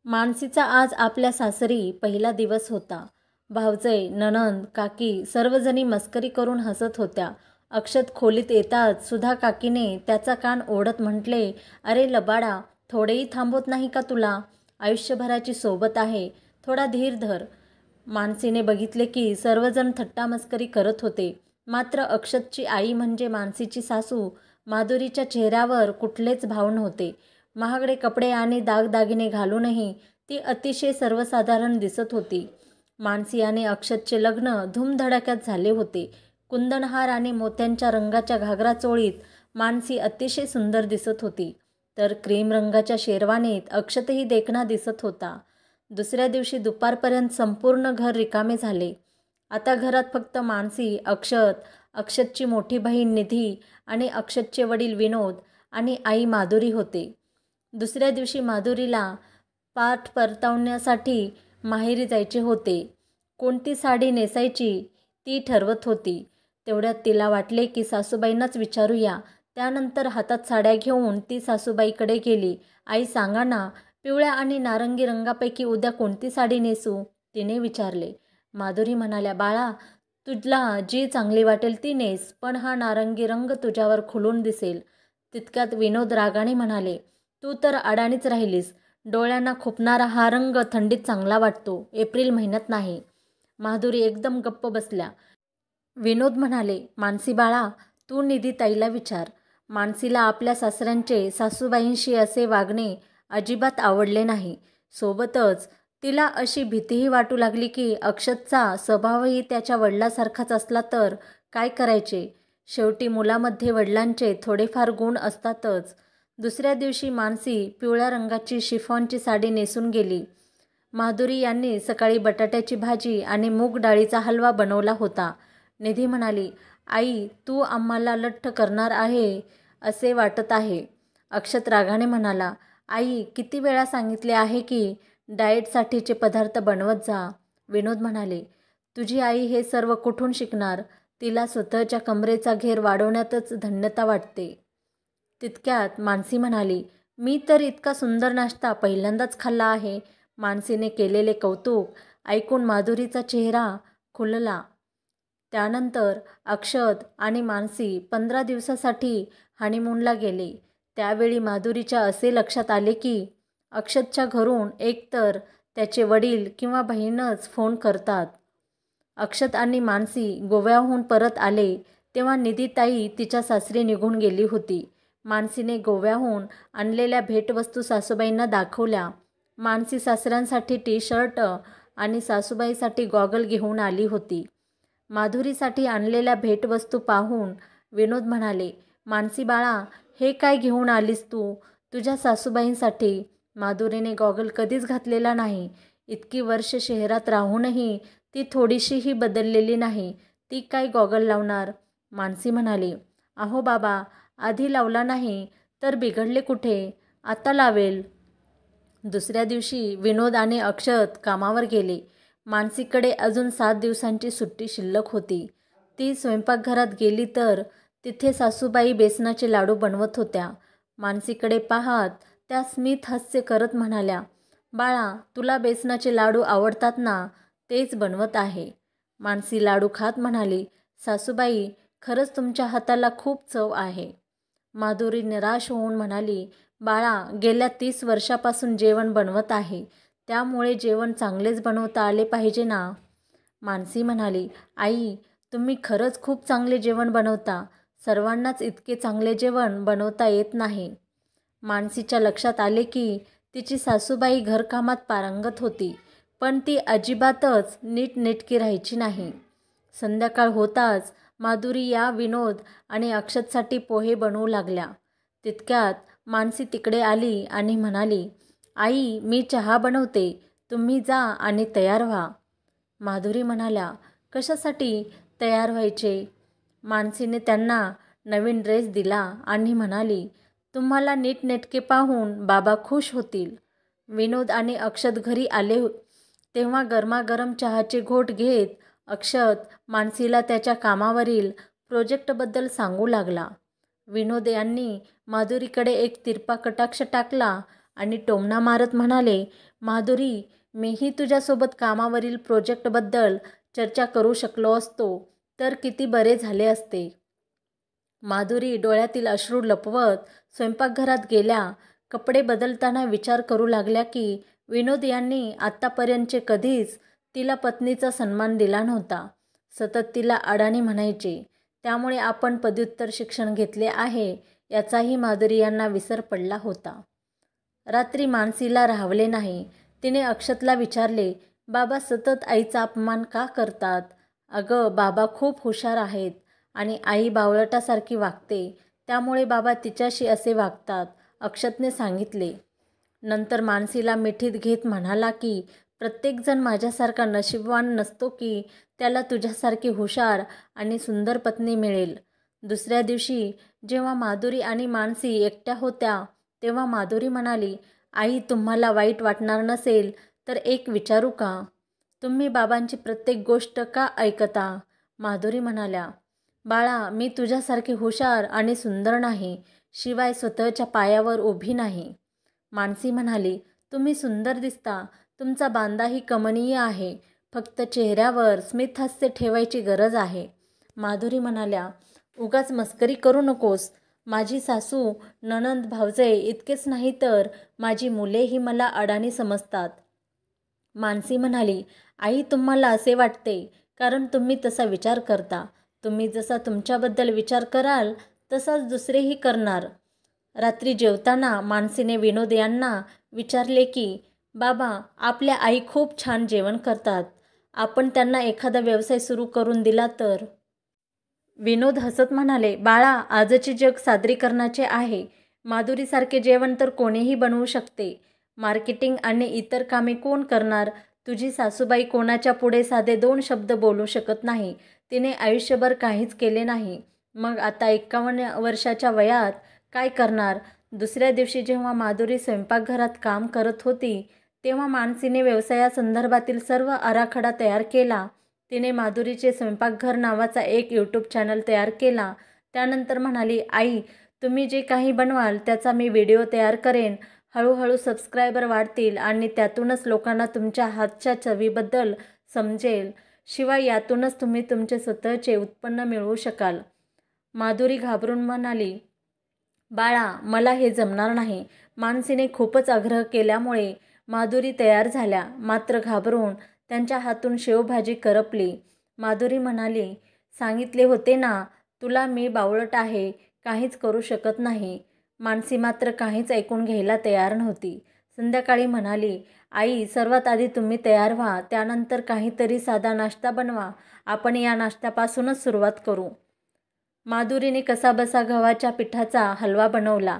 मानसीचा आज आपल्या सासरी पहिला दिवस होता. भावजय, नणंद, काकी सर्वजणी मस्करी करून हसत होत्या. अक्षत खोलीत येताच सुधा काकीने त्याचा कान ओढत म्हटले, "अरे लबाडा, थोडेही थांबवत नाही का तुला? आयुष्यभराची सोबत आहे, थोडा धीर धर." मानसीने बघितले की सर्वजण थट्टा मस्करी करत होते. मात्र अक्षतची आई म्हणजे मानसीची सासू माधुरीच्या चेहऱ्यावर कुठलेच भाव नव्हते. महागडे कपडे आणि दागदागिने घालूनही ती अतिशय सर्वसाधारण दिसत होती. मानसी आणि अक्षतचे लग्न धूमधडाक्यात झाले होते. कुंदनहार आणि मोत्यांच्या रंगाच्या घागरा चोळीत मानसी अतिशय सुंदर दिसत होती, तर क्रीम रंगाच्या शेरवानीत अक्षतही देखणा दिसत होता. दुसऱ्या दिवशी दुपारपर्यंत संपूर्ण घर रिकामे झाले. आता घरात फक्त मानसी, अक्षत, अक्षतची मोठी बहीण निधी आणि अक्षतचे वडील विनोद आणि आई माधुरी होते. दुसऱ्या दिवशी माधुरीला पाठ परतावण्यासाठी माहेरी जायचे होते. कोणती साडी नेसायची ती ठरवत होती. तेवढ्यात तिला वाटले की सासूबाईंनाच विचारूया. त्यानंतर हातात साड्या घेऊन ती सासूबाईकडे गेली. "आई सांगा ना, पिवळ्या आणि नारंगी रंगापैकी उद्या कोणती साडी नेसू?" तिने विचारले. माधुरी म्हणाल्या, "बाळा, तुला जी चांगली वाटेल ती नेस, पण हा नारंगी रंग तुझ्यावर खुलून दिसेल." तितक्यात विनोद रागाने म्हणाले, "तू तर अडाणीच राहिलीस. डोळ्यांना खुपणारा हा रंग थंडीत चांगला वाटतो, एप्रिल महिन्यात नाही." माधुरी एकदम गप्प बसल्या. विनोद म्हणाले, "मानसी बाळा, तू निधीताईला विचार." मानसीला आपल्या सासऱ्यांचे सासूबाईंशी असे वागणे अजिबात आवडले नाही. सोबतच तिला अशी भीतीही वाटू लागली की अक्षतचा स्वभावही त्याच्या वडिलांसारखाच असला तर काय करायचे. शेवटी मुलामध्ये वडिलांचे थोडेफार गुण असतातच. दुसऱ्या दिवशी मानसी पिवळ्या रंगाची शिफॉनची साडी नेसून गेली. माधुरी यांनी सकाळी बटाट्याची भाजी आणि मूग डाळीचा हलवा बनवला होता. निधी म्हणाली, "आई, तू आम्हाला लठ्ठ करणार आहे असे वाटत आहे." अक्षत रागाने म्हणाला, "आई, किती वेळा सांगितले आहे की डाएटसाठीचे पदार्थ बनवत जा." विनोद म्हणाले, "तुझी आई हे सर्व कुठून शिकणार? तिला स्वतःच्या कमरेचा घेर वाढवण्यातच धन्यता वाटते." तितक्यात मानसी म्हणाली, "मी तर इतका सुंदर नाश्ता पहिल्यांदाच खाल्ला आहे." मानसीने केलेले कौतुक ऐकून माधुरीचा चेहरा खुलला. त्यानंतर अक्षत आणि मानसी 15 दिवसासाठी हनीमूनला गेले. त्यावेळी माधुरीच्या असे लक्षात आले की अक्षतच्या घरून एकतर त्याचे वडील किंवा बहीणच फोन करतात. अक्षत आणि मानसी गोव्याहून परत आले तेव्हा निधीताई तिच्या सासरी निघून गेली होती. मानसीने गोव्याहून आणलेल्या भेटवस्तू सासूबाईंना दाखवल्या. मानसी सासऱ्यांसाठी टी-शर्ट आणि सासूबाईसाठी गॉगल घेऊन आली होती. माधुरीसाठी आणलेल्या भेटवस्तू पाहून विनोद म्हणाले, "मानसी बाळा, हे काय घेऊन आलीस तू तुझ्या सासूबाईंसाठी?" माधुरीने गॉगल कधीच घातलेला नाही. इतकी वर्ष शहरात राहूनही ती थोडीशीही बदललेली नाही. ती काय गॉगल लावणार? मानसी म्हणाली, "अहो बाबा, आधी लावला नाही तर बिघडले कुठे? आता लावेल." दुसऱ्या दिवशी विनोद आणि अक्षत कामावर गेले. मानसीकडे अजून 7 दिवसांची सुट्टी शिल्लक होती. ती स्वयंपाकघरात गेली तर तिथे सासूबाई बेसनाचे लाडू बनवत होत्या. मानसीकडे पाहत त्या स्मित हास्य करत म्हणाल्या, "बाळा, तुला बेसनाचे लाडू आवडतात ना, तेच बनवत आहे." मानसी लाडू खात म्हणाली, "सासूबाई, खरंच तुमच्या हाताला खूप चव आहे." माधुरी निराश होऊन म्हणाली, "बाळा, गेल्या 30 वर्षापासून जेवण बनवत आहे, त्यामुळे जेवण चांगलेच बनवता आले पाहिजे ना." मानसी म्हणाली, "आई, तुम्ही खरंच खूप चांगले जेवण बनवता. सर्वांनाच इतके चांगले जेवण बनवता येत नाही." मानसीच्या लक्षात आले की तिची सासूबाई घरकामात पारंगत होती, पण ती अजिबातच नीटनेटकी राहायची नाही. संध्याकाळ होताच माधुरी या विनोद आणि अक्षतसाठी पोहे बनवू लागल्या. तितक्यात मानसी तिकडे आली आणि म्हणाली, "आई, मी चहा बनवते, तुम्ही जा आणि तयार व्हा." माधुरी म्हणाल्या, "कशासाठी तयार व्हायचे?" मानसीने त्यांना नवीन ड्रेस दिला आणि म्हणाली, "तुम्हाला नीटनेटके पाहून बाबा खुश होतील." विनोद आणि अक्षत घरी आले तेव्हा गरमागरम चहाचे घोट घेत अक्षत मानसीला त्याच्या कामावरील प्रोजेक्टबद्दल सांगू लागला. विनोद यांनी माधुरीकडे एक तिरपा कटाक्ष टाकला आणि टोमणा मारत म्हणाले, माधुरी, मीही तुझ्यासोबत कामावरील प्रोजेक्टबद्दल चर्चा करू शकलो असतो तर किती बरे झाले असते. माधुरी डोळ्यातील अश्रू लपवत स्वयंपाकघरात गेल्या. कपडे बदलताना विचार करू लागल्या की विनोद यांनी आत्तापर्यंतचे कधीच तिला पत्नीचा सन्मान दिला नव्हता. सतत तिला अडाणी म्हणायचे. त्यामुळे आपण पदव्युत्तर शिक्षण घेतले आहे याचाही माधुरी यांना विसर पडला होता. रात्री मानसीला राहवले नाही. तिने अक्षतला विचारले, बाबा सतत आईचा अपमान का करतात? अगं, बाबा खूप हुशार आहेत आणि आई बावळटासारखी वागते, त्यामुळे बाबा तिच्याशी असे वागतात, अक्षतने सांगितले. नंतर मानसीला मिठीत घेत म्हणाला की प्रत्येकजण माझ्यासारखा नशीबवान नसतो की त्याला तुझ्यासारखी हुशार आणि सुंदर पत्नी मिळेल. दुसऱ्या दिवशी जेव्हा माधुरी आणि मानसी एकट्या होत्या तेव्हा माधुरी म्हणाली, आई, तुम्हाला वाईट वाटणार नसेल तर एक विचारू का? तुम्ही बाबांची प्रत्येक गोष्ट का ऐकता? माधुरी म्हणाल्या, बाळा, मी तुझ्यासारखी हुशार आणि सुंदर नाही, शिवाय स्वतःच्या पायावर उभी नाही. मानसी म्हणाली, तुम्ही सुंदर दिसता, तुमचा बांधाही कमनीय आहे, फक्त चेहऱ्यावर स्मितहास्य ठेवायची गरज आहे. माधुरी म्हणाल्या, उगाच मस्करी करू नकोस. माझी सासू, नणंद, भावजय इतकेच नाही तर माझी मुलेही मला अडाणी समजतात. मानसी म्हणाली, आई, तुम्हाला असे वाटते कारण तुम्ही तसा विचार करता. तुम्ही जसा तुमच्याबद्दल विचार कराल तसाच दुसरेही करणार. रात्री जेवताना मानसीने विनोद यांना विचारले की बाबा, आपल्या आई खूप छान जेवण करतात, आपण त्यांना एखादा व्यवसाय सुरू करून दिला तर? विनोद हसत म्हणाले, बाळा, आजचे जग सादरीकरणाचे आहे. माधुरीसारखे जेवण तर कोणीही बनवू शकते. मार्केटिंग आणि इतर कामे कोण करणार? तुझी सासूबाई कोणाच्या पुढे साधे 2 शब्द बोलू शकत नाही. तिने आयुष्यभर काहीच केले नाही. मग आता 51 वर्षाच्या वयात काय करणार? दुसऱ्या दिवशी जेव्हा माधुरी स्वयंपाकघरात काम करत होती तेव्हा मानसीने व्यवसायासंदर्भातील सर्व आराखडा तयार केला. तिने माधुरीचे स्वयंपाकघर नावाचा एक यूट्यूब चॅनल तयार केला. त्यानंतर म्हणाली, आई, तुम्ही जे काही बनवाल त्याचा मी व्हिडिओ तयार करेन. हळूहळू सबस्क्रायबर वाढतील आणि त्यातूनच लोकांना तुमच्या हातच्या चवीबद्दल समजेल. शिवाय यातूनच तुम्ही तुमचे स्वतःचे उत्पन्न मिळवू शकाल. माधुरी घाबरून म्हणाली, बाळा, मला हे जमणार नाही. मानसीने खूपच आग्रह केल्यामुळे माधुरी तयार झाल्या, मात्र घाबरून त्यांच्या हातून शेवभाजी करपली. माधुरी म्हणाली, सांगितले होते ना तुला, मी बावळट आहे, काहीच करू शकत नाही. मानसी मात्र काहीच ऐकून घ्यायला तयार नव्हती. संध्याकाळी म्हणाली, आई, सर्वात आधी तुम्ही तयार व्हा, त्यानंतर काहीतरी साधा नाश्ता बनवा. आपण या नाश्त्यापासूनच सुरुवात करू. माधुरीने कसाबसा गव्हाच्या पिठाचा हलवा बनवला.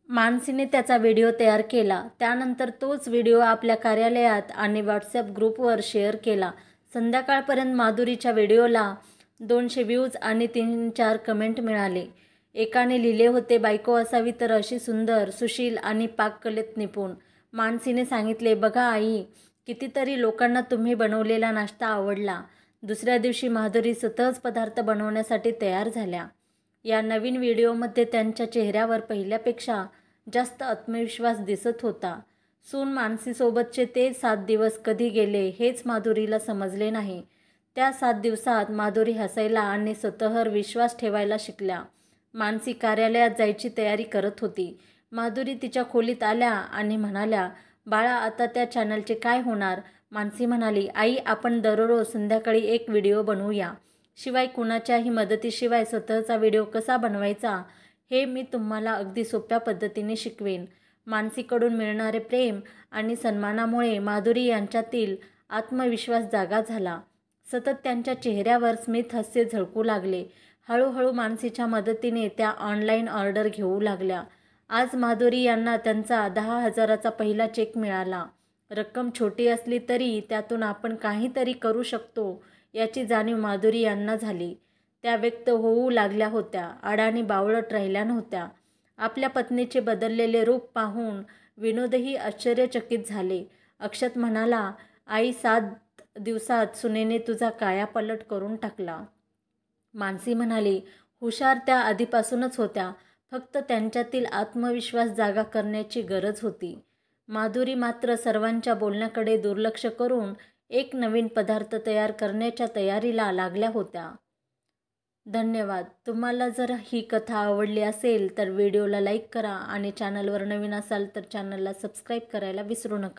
मानसीने त्याचा व्हिडिओ तयार केला. त्यानंतर तोच व्हिडिओ आपल्या कार्यालयात आणि व्हॉट्सॲप ग्रुपवर शेअर केला. संध्याकाळपर्यंत माधुरीच्या व्हिडिओला 200 व्ह्यूज आणि 3-4 कमेंट मिळाले. एकाने लिहिले होते, बायको असावी तर अशी सुंदर, सुशील आणि पाककलेत निपुण. मानसीने सांगितले, बघा आई, कितीतरी लोकांना तुम्ही बनवलेला नाश्ता आवडला. दुसऱ्या दिवशी माधुरी स्वतःच पदार्थ बनवण्यासाठी तयार झाल्या. या नवीन व्हिडिओमध्ये त्यांच्या चेहऱ्यावर पहिल्यापेक्षा जास्त आत्मविश्वास दिसत होता. सून मानसीसोबतचे ते 7 दिवस कधी गेले हेच माधुरीला समजले नाही. त्या 7 दिवसात माधुरी हसायला आणि स्वतःवर विश्वास ठेवायला शिकल्या. मानसी कार्यालयात जायची तयारी करत होती. माधुरी तिच्या खोलीत आल्या आणि म्हणाल्या, बाळा, आता त्या चॅनलचे काय होणार? मानसी म्हणाली, आई, आपण दररोज संध्याकाळी एक व्हिडिओ बनवूया. शिवाय कुणाच्याही मदतीशिवाय स्वतःचा व्हिडिओ कसा बनवायचा हे मी तुम्हाला अगदी सोप्या पद्धतीने शिकवेन. मानसीकडून मिळणारे प्रेम आणि सन्मानामुळे माधुरी यांच्यातील आत्मविश्वास जागा झाला. सतत त्यांच्या चेहऱ्यावर स्मित हास्य झळकू लागले. हळूहळू मानसीच्या मदतीने त्या ऑनलाईन ऑर्डर घेऊ लागल्या. आज माधुरी यांना त्यांचा 10,000चा पहिला चेक मिळाला. रक्कम छोटी असली तरी त्यातून आपण काहीतरी करू शकतो याची जाणीव माधुरी यांना झाली. त्या व्यक्त होऊ लागल्या होत्या, अडाणी बावळट राहिल्या नव्हत्या. आपल्या पत्नीचे बदललेले रूप पाहून विनोदही आश्चर्यचकित झाले. अक्षत म्हणाला, आई, 7 दिवसात सुनेने तुझा कायापालट करून टाकला. मानसी म्हणाली, हुशार त्या आधीपासूनच होत्या, फक्त त्यांच्यातील आत्मविश्वास जागा करण्याची गरज होती. माधुरी मात्र सर्वांच्या बोलण्याकडे दुर्लक्ष करून एक नवीन पदार्थ तयार करण्याच्या तयारीला लागल्या होत्या. धन्यवाद. तुम्हाला जर ही कथा आवडली असेल तर व्हिडिओला लाईक करा आणि चॅनलवर नवीन असाल तर चॅनलला सबस्क्राईब करायला विसरू नका.